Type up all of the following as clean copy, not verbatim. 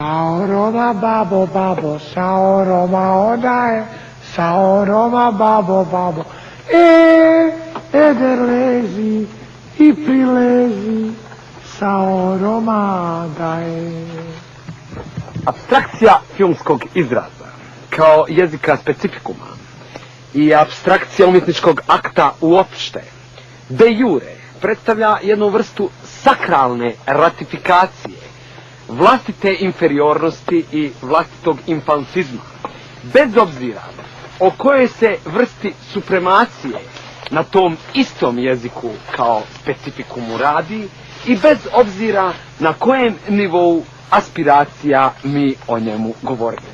Sao Roma babo babo, sao Roma odaje, sao Roma babo babo, eder lezi i prilezi, sao Roma daje. Apstrakcija filmskog izraza kao jezika specifikuma i apstrakcija umjetničkog akta uopšte de jure predstavlja jednu vrstu sakralne ratifikacije vlastite inferiornosti i vlastitog infantizma, bez obzira o kojoj se vrsti supremacije na tom istom jeziku kao specifikumu radi i bez obzira na kojem nivou aspiracija mi o njemu govorimo.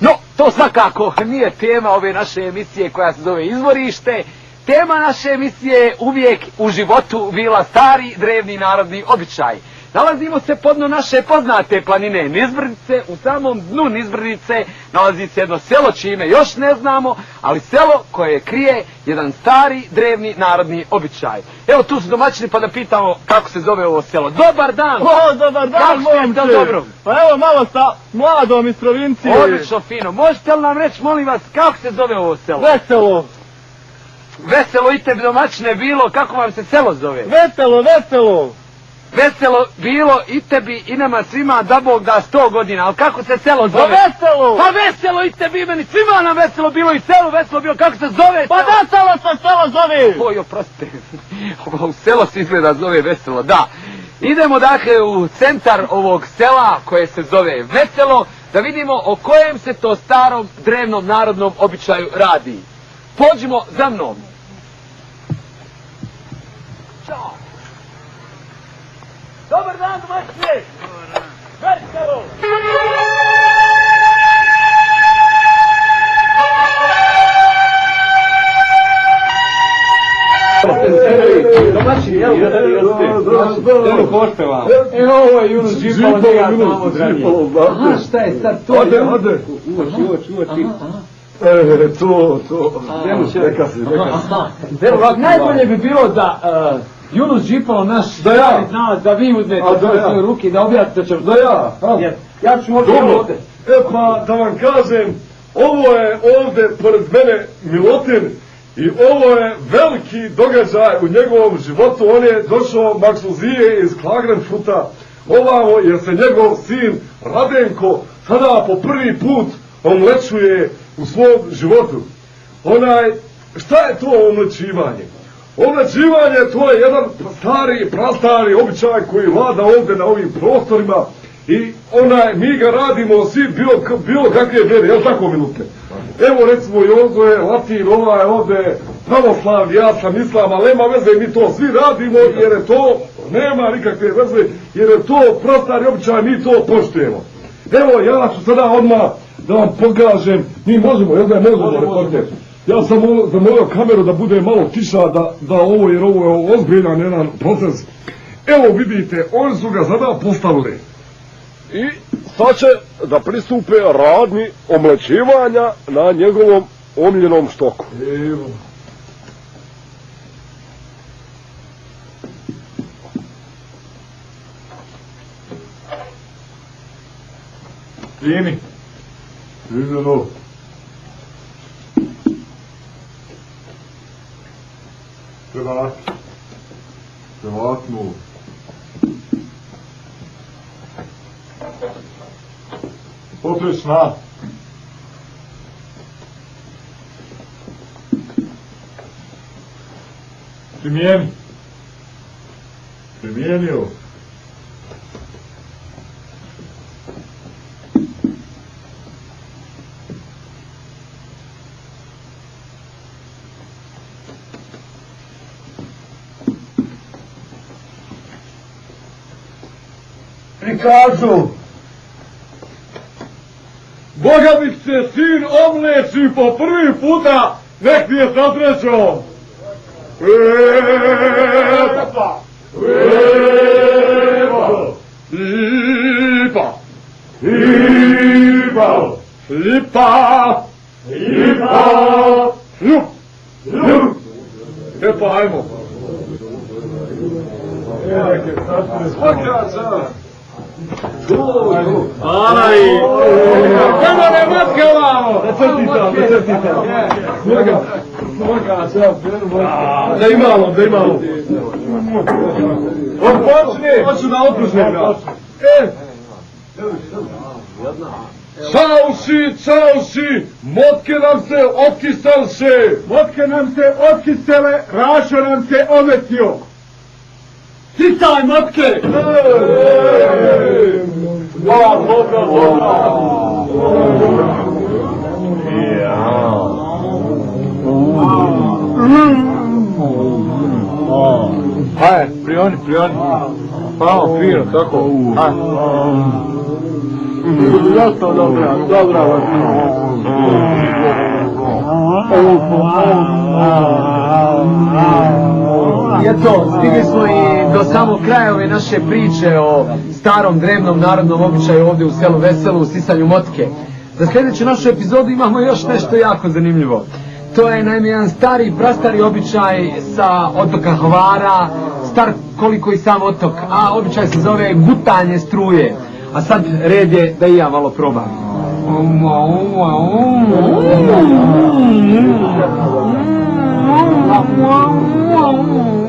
No, to svakako nije tema ove naše emisije koja se zove Izvorište. Tema naše emisije je uvijek u životu bila stari, drevni narodni običaj. Nalazimo se podno naše poznate planine Nizbrdice. U samom dnu Nizbrdice nalazi se jedno selo čime još ne znamo, ali selo koje krije jedan stari, drevni narodni običaj. Evo tu su domaćini pa da pitamo kako se zove ovo selo. Dobar dan! O, dobar dan, momče! Dobro? Pa evo malo sa mladom iz provincije. Odlično, fino. Možete li nam reći, molim vas, kako se zove ovo selo? Veselo! Veselo i tebi domaćine bilo, kako vam se selo zove? Veselo, veselo! Veselo bilo i tebi i nama svima, da Bog da 100 godina, ali kako se selo zove? Pa veselo! Pa veselo i tebi i meni, svima nam veselo bilo i selo veselo bilo, kako se zove? Pa veselo se selo zove! Oj, oprostite, ovo selo se izgleda zove veselo, da. Idemo dakle u centar ovog sela koje se zove Veselo, da vidimo o kojem se to starom, drevnom narodnom običaju radi. Pođimo za mnom. Ćao! Dobar dan, domaćine! Veselo! Domaćini, evo ga da li jeste? Evo hošte vam. Evo ovo je Junus Žipalo, njega znamo dranje. Aha, šta je sad to? Ode. Uoči. To. Neka si. Evo, najbolje bi bilo da Junus Žipalo, naš stari znalac, da vi uzmete svoje ruke, da objasnite ćemo. Da ja? Ja ću ovdje. Pa da vam kažem, ovo je ovdje pored mene Milutin i ovo je veliki događaj u njegovom životu. On je došao Maksuzije iz Klagenfuta ovamo jer se njegov sin Radenko sada po prvi put omlećuje u svom životu. Šta je to omlećivanje? Omlećivanje to je jedan prastari običaj koji vlada ovdje na ovim prostorima i mi ga radimo svi bilo kakve vjere, jel tako Milutne? Evo recimo i ovdje je Latin, ova je ovdje pravoslav, ja sam islam, ali nema veze, mi to svi radimo jer je to, nema nikakve veze, jer je to prastari običaj, mi to poštujemo. Evo ja ću sada odmah da vam pokažem, mi možemo, jel da možemo reporter? Ja sam zamolio kameru da bude malo tiša, da ovo, jer ovo je ozbiljan jedan proces. Evo vidite, oni su ga sada postavili. I sad će da pristupe radnji omlećivanja na njegovom omljenom štoku. Evo. Vini. Idemo. Prevatno. Poprična. Primijenio. Prikažu. Boga mi se sin omleči po prvi puta, nek mi je sa srećom. Lipa. Epa, ajmo. Svaka čast. Hvala i... Kako ne matke ovamo? Čestitam. Da imamo. Počni! Hoću da otpušnem ga. Čauši, motke nam se otkisale, Rašo nam se ometio. Sisaj matke! Hajde, prioni. Pravo, fino, tako. Dobra. I eto, stigli smo i do samog kraja ove naše priče o starom drevnom narodnom običaju ovdje u selu Veselo, u sisanju motke. Za sljedeću našu epizodu imamo još nešto jako zanimljivo. To je naime jedan prastari običaj sa otoka Hvara, star koliko i sam otok, a običaj se zove gutanje struje. A sad red je da i ja malo probam.